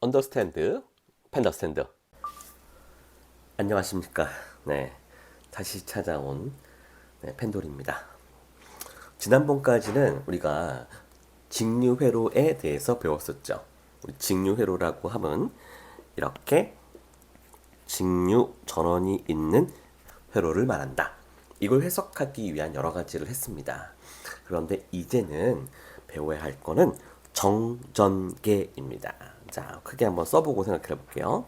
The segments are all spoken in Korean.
언더스탠드, 펜더스탠드. 안녕하십니까. 네, 다시 찾아온 펜돌입니다. 지난번까지는 우리가 직류회로에 대해서 배웠었죠. 우리 직류회로라고 하면 이렇게 직류 전원이 있는 회로를 말한다. 이걸 해석하기 위한 여러 가지를 했습니다. 그런데 이제는 배워야 할 거는 정전계입니다. 자, 크게 한번 써보고 생각해 볼게요.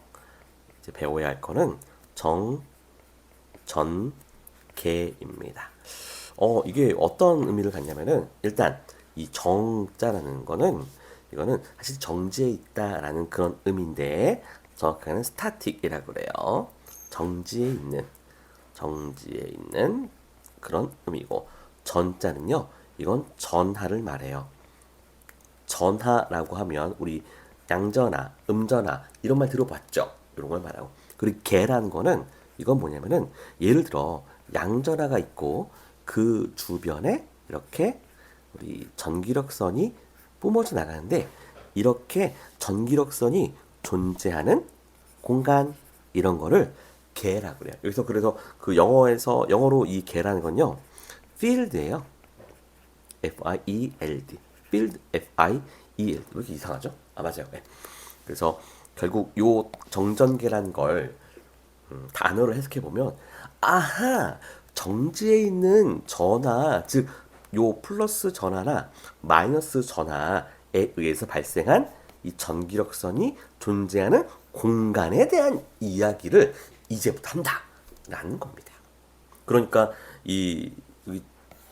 이제 배워야 할 거는 정전계입니다. 이게 어떤 의미를 갖냐면은 일단 이 정자라는 거는 이거는 사실 정지에 있다라는 그런 의미인데 정확하게는 스타틱이라고 그래요. 정지에 있는 그런 의미고 전자는요. 이건 전하를 말해요. 전하라고 하면 우리 양전하, 음전하 이런 말 들어봤죠? 이런 걸 말하고 그리고 개라는 거는 이건 뭐냐면은 예를 들어 양전하가 있고 그 주변에 이렇게 우리 전기력선이 뿜어져 나가는데 이렇게 전기력선이 존재하는 공간 이런 거를 개라고 그래요. 여기서 그래서 그 영어로 이 개라는 건요. field예요. F-I-E-L-D. field, F-I-E-L-D. 왜 이렇게 이상하죠? 아, 맞아요. 네. 그래서 결국 요 정전계라는 걸 단어를 해석해 보면 아하 정지에 있는 전하 즉 요 플러스 전하나 마이너스 전하에 의해서 발생한 이 전기력선이 존재하는 공간에 대한 이야기를 이제부터 한다라는 겁니다. 그러니까 이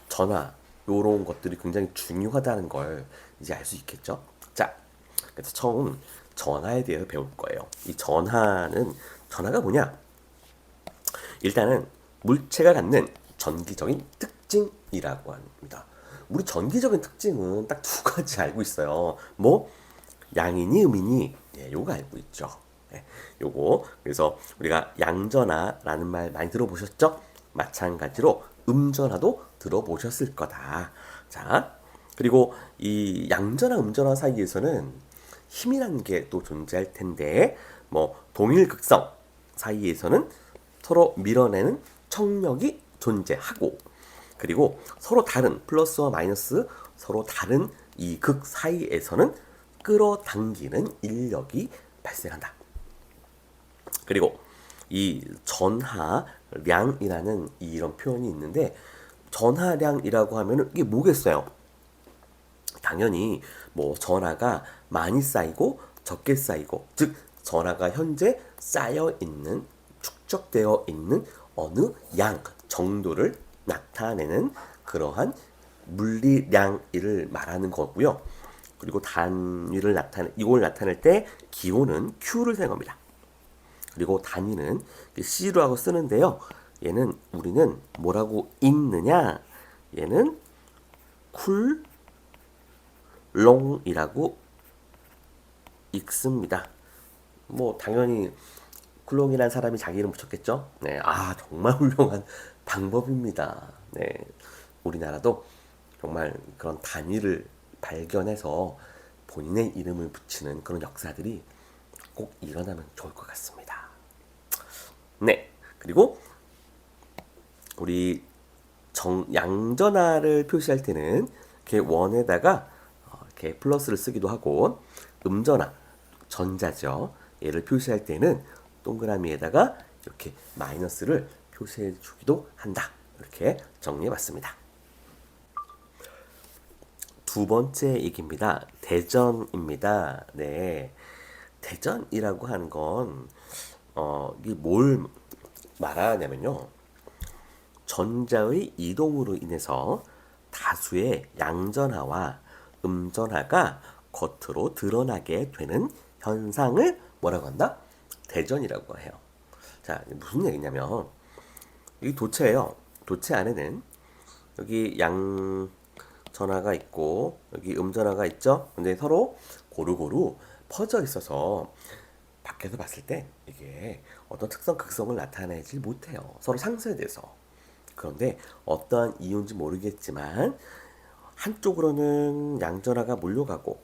전하 요런 것들이 굉장히 중요하다는 걸 이제 알 수 있겠죠. 자, 그래서 처음 전하에 대해서 배울 거예요. 이 전하가 뭐냐? 일단은 물체가 갖는 전기적인 특징이라고 합니다. 우리 전기적인 특징은 딱 두 가지 알고 있어요. 뭐 양이니 음이니 요거 알고 있죠. 요거 그래서 우리가 양전하라는 말 많이 들어보셨죠? 마찬가지로 음전하도 들어보셨을 거다. 자, 그리고 이 양전하, 음전하 사이에서는 힘이라는 게 또 존재할 텐데 뭐 동일 극성 사이에서는 서로 밀어내는 청력이 존재하고 그리고 서로 다른 플러스와 마이너스 서로 다른 이 극 사이에서는 끌어당기는 인력이 발생한다. 그리고 이 전하량이라는 이런 표현이 있는데 전하량이라고 하면은 이게 뭐겠어요? 당연히 뭐 전하가 많이 쌓이고 적게 쌓이고 즉 전하가 현재 쌓여 있는 축적되어 있는 어느 양 정도를 나타내는 그러한 물리량을 말하는 거고요. 그리고 이걸 나타낼 때 기호는 Q를 사용합니다. 그리고 단위는 C로 하고 쓰는데요. 얘는 우리는 뭐라고 읽느냐? 얘는 쿨롱이라고 읽습니다. 뭐 당연히 쿨롱이라는 사람이 자기 이름 붙였겠죠? 네, 정말 훌륭한 방법입니다. 네, 우리나라도 정말 그런 단위를 발견해서 본인의 이름을 붙이는 그런 역사들이 꼭 일어나면 좋을 것 같습니다. 네, 그리고 우리 양전하를 표시할 때는 이렇게 원에다가 이렇게 플러스를 쓰기도 하고 음전하, 전자죠. 얘를 표시할 때는 동그라미에다가 이렇게 마이너스를 표시해 주기도 한다. 이렇게 정리해 봤습니다. 두 번째 얘기입니다. 대전입니다. 네. 대전이라고 하는 건, 이게 뭘 말하냐면요. 전자의 이동으로 인해서 다수의 양전하와 음전하가 겉으로 드러나게 되는 현상을 뭐라고 한다? 대전이라고 해요. 자, 무슨 얘기냐면, 이 도체예요. 도체 안에는 여기 양전하가 있고, 여기 음전하가 있죠? 근데 서로 고루고루 퍼져 있어서 밖에서 봤을 때 이게 어떤 특성, 극성을 나타내지 못해요. 서로 상쇄돼서. 그런데 어떠한 이유인지 모르겠지만 한쪽으로는 양전하가 몰려가고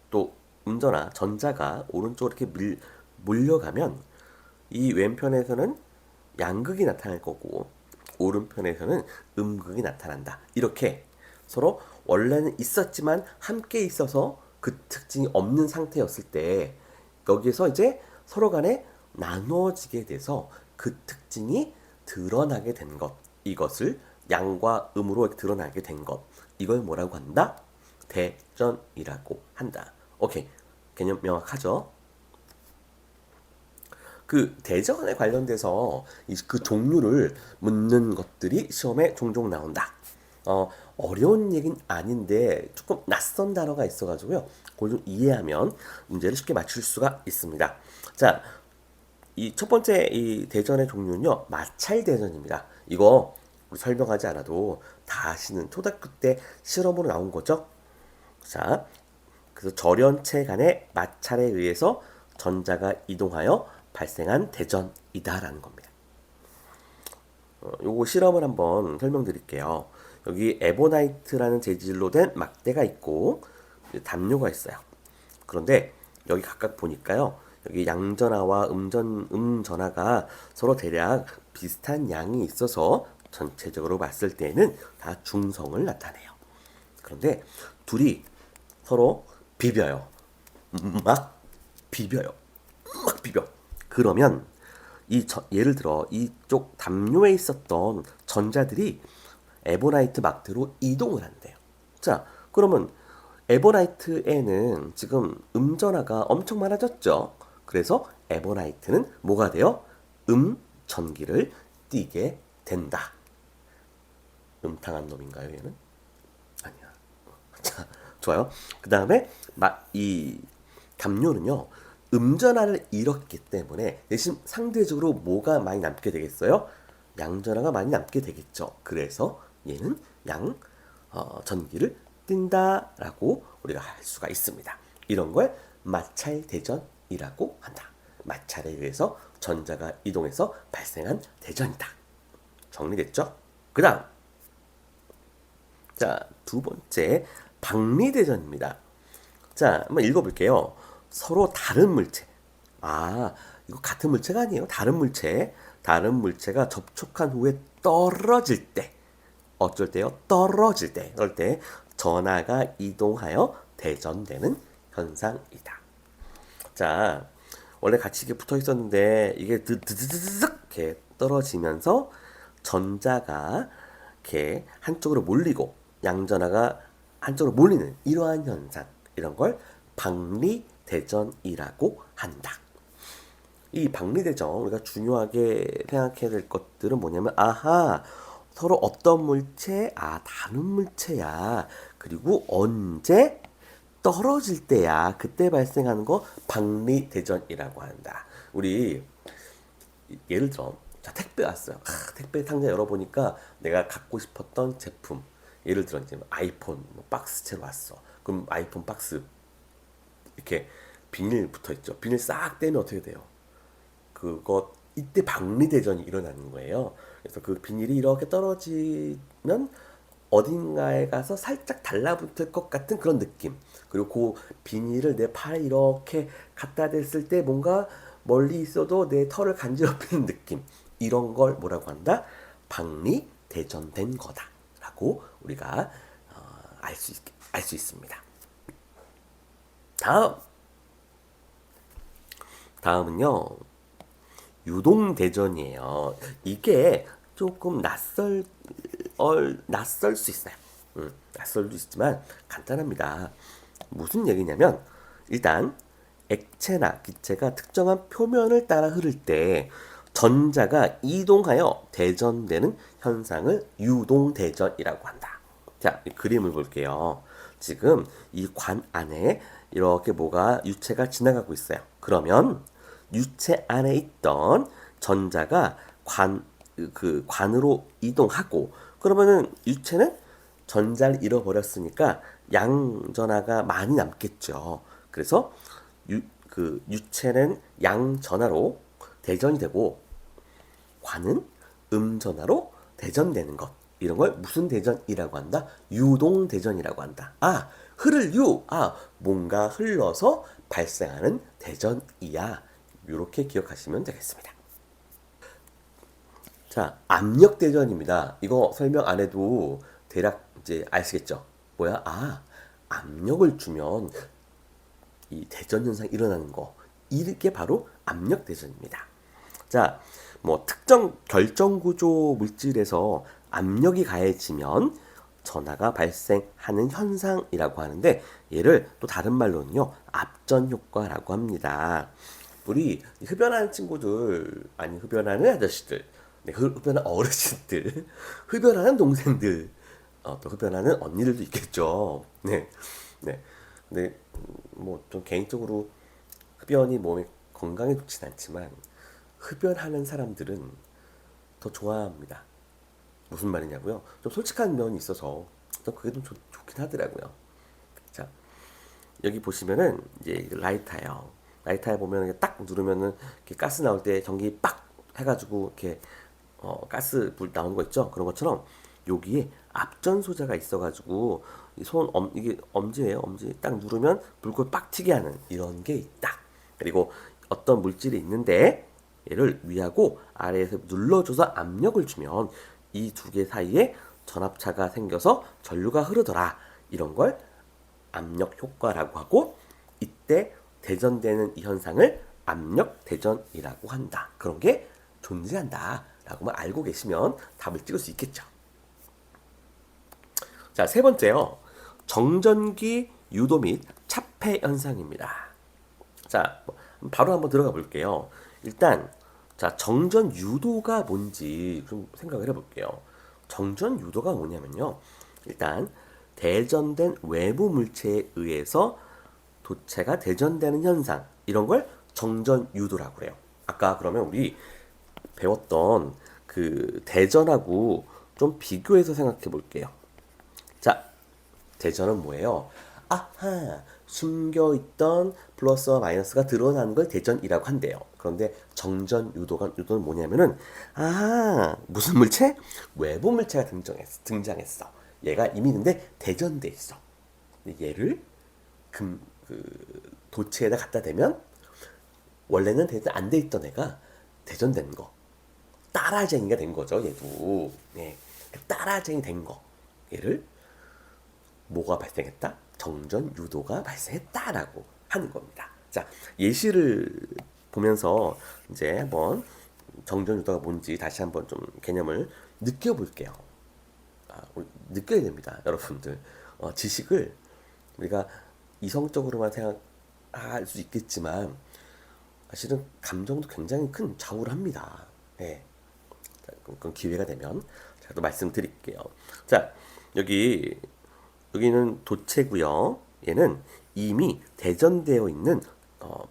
또 음전화 전자가 오른쪽으로 이렇게 몰려가면 이 왼편에서는 양극이 나타날 거고 오른편에서는 음극이 나타난다. 이렇게 서로 원래는 있었지만 함께 있어서 그 특징이 없는 상태였을 때 여기에서 이제 서로 간에 나누어지게 돼서 그 특징이 드러나게 된 것. 이것을 양과 음으로 드러나게 된 것. 이걸 뭐라고 한다? 대전이라고 한다. 오케이. 개념 명확하죠? 그 대전에 관련돼서 그 종류를 묻는 것들이 시험에 종종 나온다. 어려운 얘기는 아닌데 조금 낯선 단어가 있어가지고요. 그걸 좀 이해하면 문제를 쉽게 맞출 수가 있습니다. 자, 이 첫 번째 이 대전의 종류는요, 마찰 대전입니다. 이거 우리 설명하지 않아도 다 아시는 초등학교 때 실험으로 나온 거죠. 자, 그래서 절연체 간의 마찰에 의해서 전자가 이동하여 발생한 대전이다라는 겁니다. 요거 실험을 한번 설명드릴게요. 여기 에보나이트라는 재질로 된 막대가 있고 담요가 있어요. 그런데 여기 각각 보니까요. 여기 양전하와 음전하가 서로 대략 비슷한 양이 있어서 전체적으로 봤을 때는 다 중성을 나타내요. 그런데 둘이 서로 비벼요. 막 비벼요. 막 비벼. 그러면 예를 들어 이쪽 담요에 있었던 전자들이 에보나이트 막대로 이동을 한대요. 자, 그러면 에보나이트에는 지금 음전하가 엄청 많아졌죠. 그래서 에보나이트는 뭐가 돼요? 전기를 띠게 된다. 음탕한 놈인가요, 얘는? 아니야. 자, 좋아요. 그 다음에 이 담요는요, 음전하를 잃었기 때문에 대신 상대적으로 뭐가 많이 남게 되겠어요? 양전하가 많이 남게 되겠죠. 그래서 얘는 전기를 띈다라고 우리가 할 수가 있습니다. 이런 걸 마찰대전이라고 한다. 마찰에 의해서 전자가 이동해서 발생한 대전이다. 정리됐죠? 그 다음, 자, 두 번째 박리대전입니다. 자, 한번 읽어볼게요. 서로 다른 물체. 이거 같은 물체가 아니에요. 다른 물체. 다른 물체가 접촉한 후에 떨어질 때. 어쩔 때요? 떨어질 때. 그럴 때 전하가 이동하여 대전되는 현상이다. 자, 원래 같이 이게 붙어 있었는데 이게 드드드드득 이렇게 떨어지면서 전자가 이렇게 한쪽으로 몰리고 양전하가 한쪽으로 몰리는 이러한 현상. 이런 걸 박리대전이라고 한다. 이 박리대전 우리가 중요하게 생각해야 될 것들은 뭐냐면 서로 어떤 물체 다른 물체야. 그리고 언제 떨어질 때야. 그때 발생하는 거 박리대전이라고 한다. 우리 예를 들어 자, 택배 왔어요. 택배 상자 열어보니까 내가 갖고 싶었던 제품 예를 들어 이제 아이폰 박스채로 왔어. 그럼 아이폰 박스 이렇게 비닐 붙어 있죠. 비닐 싹 떼면 어떻게 돼요? 이때 박리대전이 일어나는 거예요. 그래서 그 비닐이 이렇게 떨어지면 어딘가에 가서 살짝 달라붙을 것 같은 그런 느낌. 그리고 그 비닐을 내 팔에 이렇게 갖다 댔을 때 뭔가 멀리 있어도 내 털을 간지럽히는 느낌. 이런 걸 뭐라고 한다? 박리대전된 거다라고 우리가 알 수 있습니다. 다음은요. 유동대전이에요. 이게 조금 낯설 수 있어요. 낯설 수 있지만 간단합니다. 무슨 얘기냐면 일단 액체나 기체가 특정한 표면을 따라 흐를 때 전자가 이동하여 대전되는 현상을 유동대전이라고 한다. 자, 그림을 볼게요. 지금 이 관 안에 이렇게 유체가 지나가고 있어요. 그러면 유체 안에 있던 전자가 관으로 이동하고 그러면은 유체는 전자를 잃어버렸으니까 양전하가 많이 남겠죠. 그래서 유체는 양전하로 대전이 되고 관은 음전하로 대전되는 것. 이런 걸 무슨 대전이라고 한다? 유동대전이라고 한다. 흐를 유. 뭔가 흘러서 발생하는 대전이야. 이렇게 기억하시면 되겠습니다. 자, 압력 대전입니다. 이거 설명 안 해도 대략 이제 아시겠죠? 뭐야? 압력을 주면 이 대전 현상이 일어나는 거. 이게 바로 압력 대전입니다. 자, 뭐 특정 결정 구조 물질에서 압력이 가해지면 전하가 발생하는 현상이라고 하는데, 얘를 또 다른 말로는요 압전 효과라고 합니다. 우리 흡연하는 친구들, 아니 흡연하는 아저씨들, 네, 흡연하는 어르신들, 흡연하는 동생들, 또 흡연하는 언니들도 있겠죠. 네, 네. 근데 뭐 좀 개인적으로 흡연이 몸에 건강에 좋진 않지만 흡연하는 사람들은 더 좋아합니다. 무슨 말이냐고요? 좀 솔직한 면이 있어서 좀 그게 좀 좋긴 하더라고요. 자, 여기 보시면은 이제 라이터예요. 라이터에 보면 이렇게 딱 누르면은 이렇게 가스 나올 때 전기 빡 해가지고 이렇게 가스 불 나오는 거 있죠? 그런 것처럼 여기에 앞전 소자가 있어가지고 이게 엄지예요. 엄지 딱 누르면 불꽃 빡 튀게 하는 이런 게 있다. 그리고 어떤 물질이 있는데 얘를 위하고 아래에서 눌러줘서 압력을 주면 이 두 개 사이에 전압차가 생겨서 전류가 흐르더라. 이런 걸 압력 효과라고 하고, 이때 대전되는 이 현상을 압력 대전이라고 한다. 그런 게 존재한다 라고만 알고 계시면 답을 찍을 수 있겠죠. 자, 세 번째요. 정전기 유도 및 차폐 현상입니다. 자, 바로 한번 들어가 볼게요. 일단 자, 정전 유도가 뭔지 좀 생각을 해볼게요. 정전 유도가 뭐냐면요. 일단 대전된 외부 물체에 의해서 도체가 대전되는 현상, 이런 걸 정전 유도라고 해요. 아까 그러면 우리 배웠던 그 대전하고 좀 비교해서 생각해 볼게요. 자, 대전은 뭐예요? 숨겨있던 플러스와 마이너스가 드러나는 걸 대전이라고 한대요. 그런데 정전 유도는 뭐냐면은, 무슨 물체? 외부 물체가 등장했어. 얘가 이미 있는데 대전돼 있어. 얘를 그 도체에다 갖다 대면 원래는 대전 안 돼 있던 애가 대전된 거. 따라쟁이가 된 거죠, 얘도. 네. 따라쟁이 된 거. 얘를 뭐가 발생했다? 정전 유도가 발생했다라고 하는 겁니다. 자, 예시를 보면서 이제 한번 정전 유도가 뭔지 다시 한번 좀 개념을 느껴볼게요. 느껴야 됩니다, 여러분들. 지식을 우리가 이성적으로만 생각할 수 있겠지만 사실은 감정도 굉장히 큰 좌우를 합니다. 네. 자, 그럼 기회가 되면 제가 또 말씀드릴게요. 자, 여기는 도체고요. 얘는 이미 대전되어 있는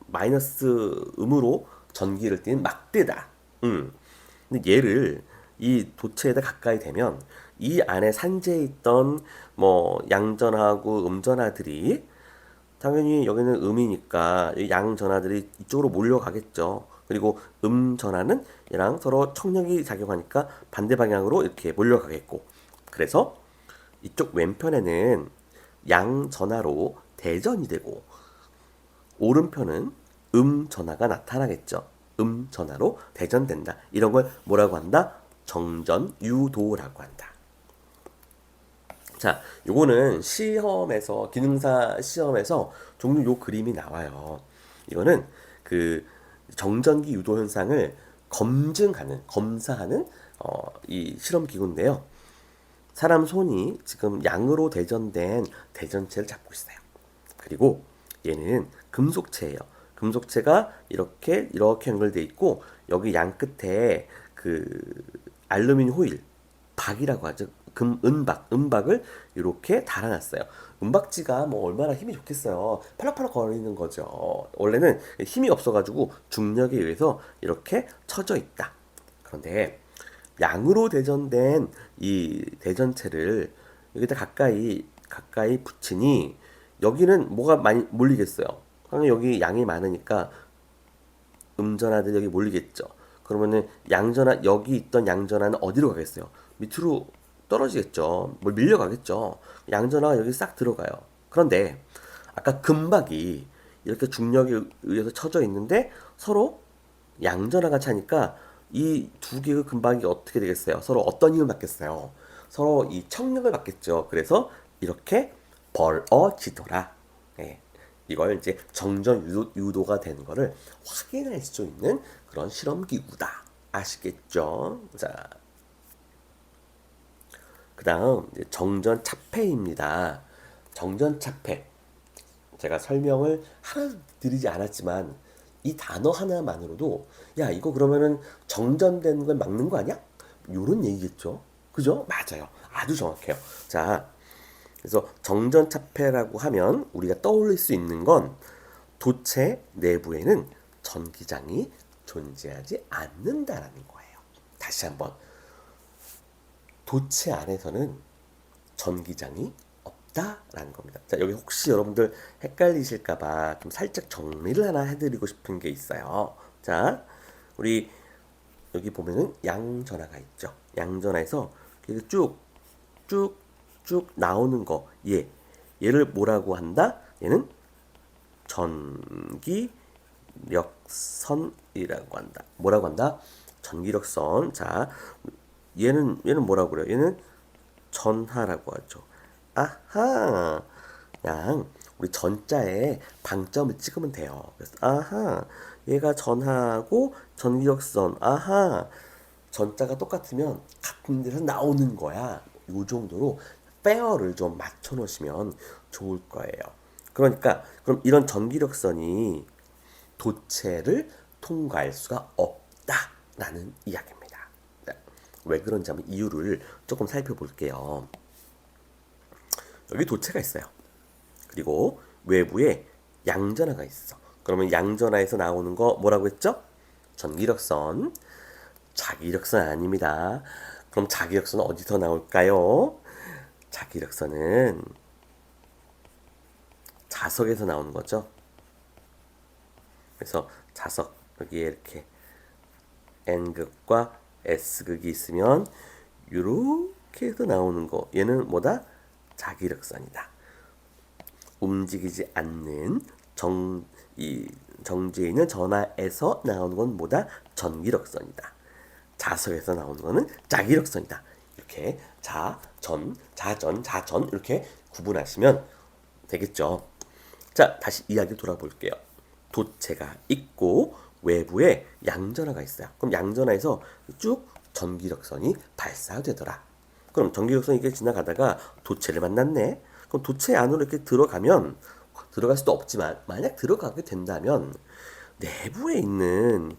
마이너스 음으로 전기를 띠는 막대다. 근데 얘를 이 도체에다 가까이 대면 이 안에 산재해 있던 뭐 양전하고 음전하들이, 당연히 여기는 음이니까 양전하들이 이쪽으로 몰려가겠죠. 그리고 음전하는 얘랑 서로 청력이 작용하니까 반대 방향으로 이렇게 몰려가겠고, 그래서 이쪽 왼편에는 양전하로 대전이 되고 오른편은 음전하가 나타나겠죠. 음전하로 대전된다. 이런 걸 뭐라고 한다? 정전유도라고 한다. 자, 요거는 시험에서, 기능사 시험에서 종종 요 그림이 나와요. 이거는 그 정전기 유도 현상을 검사하는 이 실험 기구인데요. 사람 손이 지금 양으로 대전된 대전체를 잡고 있어요. 그리고 얘는 금속체예요. 금속체가 이렇게 연결돼 있고, 여기 양 끝에 그 알루미늄 호일, 박이라고 하죠. 은박을 이렇게 달아놨어요. 은박지가 뭐 얼마나 힘이 좋겠어요. 팔락팔락 거리는 거죠. 원래는 힘이 없어가지고 중력에 의해서 이렇게 쳐져 있다. 그런데 양으로 대전된 이 대전체를 여기다 가까이 붙이니 여기는 뭐가 많이 몰리겠어요. 그러면 여기 양이 많으니까 음전하들 여기 몰리겠죠. 그러면은 여기 있던 양전하는 어디로 가겠어요? 밑으로 떨어지겠죠. 뭐 밀려가겠죠. 양전하가 여기 싹 들어가요. 그런데 아까 금박이 이렇게 중력에 의해서 쳐져 있는데 서로 양전하가 차니까 이 두 개의 금박이 어떻게 되겠어요? 서로 어떤 힘을 받겠어요? 서로 이 청력을 받겠죠. 그래서 이렇게 벌어지더라. 예. 이걸 이제 정전 유도가 되는 거를 확인할 수 있는 그런 실험 기구다. 아시겠죠? 자, 그다음 이제 정전 차폐입니다. 정전 차폐. 제가 설명을 하나 드리지 않았지만 이 단어 하나만으로도 야 이거 그러면은 정전되는 걸 막는 거 아니야? 요런 얘기겠죠. 그죠? 맞아요. 아주 정확해요. 자, 그래서 정전차폐라고 하면 우리가 떠올릴 수 있는 건 도체 내부에는 전기장이 존재하지 않는다라는 거예요. 다시 한번 도체 안에서는 전기장이 없다라는 겁니다. 자, 여기 혹시 여러분들 헷갈리실까봐 좀 살짝 정리를 하나 해드리고 싶은 게 있어요. 자, 우리 여기 보면은 양전하가 있죠. 양전하에서 쭉, 쭉, 쭉 나오는 거, 얘를 뭐라고 한다? 얘는 전기력선이라고 한다. 뭐라고 한다? 전기력선. 자, 얘는 뭐라고 그래요? 얘는 전하라고 하죠. 아하, 그냥 우리 전자에 방점을 찍으면 돼요. 그래서 아하, 얘가 전하고 전기력선. 아하, 전자가 똑같으면 같은 데서 나오는 거야. 요 정도로 페어를 좀 맞춰 놓으시면 좋을 거예요. 그러니까 그럼 이런 전기력선이 도체를 통과할 수가 없다라는 이야기입니다. 네. 왜 그런지 한번 이유를 조금 살펴볼게요. 여기 도체가 있어요. 그리고 외부에 양전하가 있어. 그러면 양전하에서 나오는 거 뭐라고 했죠? 전기력선. 자기력선 아닙니다. 그럼 자기력선은 어디서 나올까요? 자기력선은 자석에서 나오는 거죠. 그래서 자석 여기에 이렇게 N극과 S극이 있으면 이렇게 해서 나오는 거 얘는 뭐다? 자기력선이다. 움직이지 않는 이 정지에 있는 전하에서 나오는 건 뭐다? 전기력선이다. 자석에서 나오는 거는 자기력선이다. 이렇게 자전 이렇게 구분하시면 되겠죠. 자, 다시 이야기 돌아볼게요. 도체가 있고 외부에 양전하가 있어요. 그럼 양전하에서 쭉 전기력선이 발사되더라. 그럼 전기력선이 이렇게 지나가다가 도체를 만났네. 그럼 도체 안으로 이렇게 들어가면 들어갈 수도 없지만 만약 들어가게 된다면 내부에 있는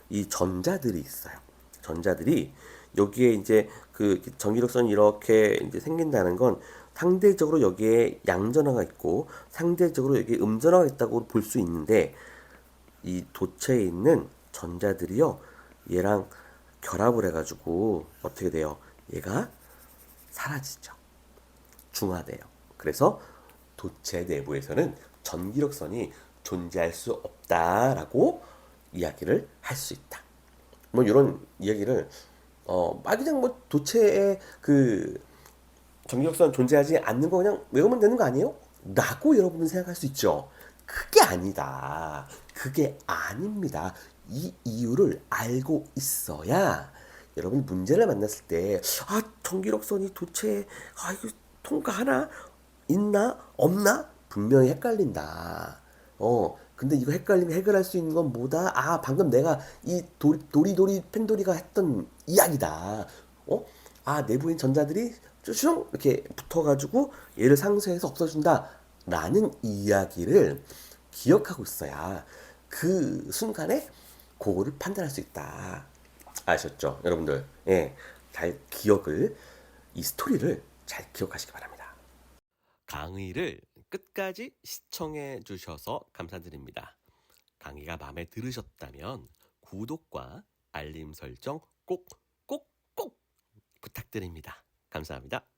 이 전자들이 있어요. 전자들이 여기에 이제 그 전기력선이 이렇게 이제 생긴다는 건 상대적으로 여기에 양전하가 있고 상대적으로 여기에 음전하가 있다고 볼 수 있는데 이 도체에 있는 전자들이요 얘랑 결합을 해가지고 어떻게 돼요? 얘가 사라지죠. 중화돼요. 그래서 도체 내부에서는 전기력선이 존재할 수 없다라고 이야기를 할 수 있다. 뭐 이런 이야기를 그냥 뭐 도체에 그 전기력선 존재하지 않는 거 그냥 외우면 되는 거 아니에요? 라고 여러분은 생각할 수 있죠. 그게 아니다. 그게 아닙니다. 이 이유를 알고 있어야 여러분 문제를 만났을 때 전기력선이 도체에 이거 통과하나? 있나? 없나? 분명히 헷갈린다. 근데 이거 헷갈리면 해결할 수 있는 건 뭐다? 방금 내가 이 도리도리 펜도리가 했던 이야기다. 내부인 전자들이 쭈슝 이렇게 붙어가지고 얘를 상쇄해서 없어진다. 라는 이야기를 기억하고 있어야 그 순간에 그거를 판단할 수 있다. 아셨죠? 여러분들. 예. 잘 기억을, 이 스토리를 잘 기억하시기 바랍니다. 강의를 끝까지 시청해 주셔서 감사드립니다. 강의가 마음에 들으셨다면 구독과 알림 설정 꼭 부탁드립니다. 감사합니다.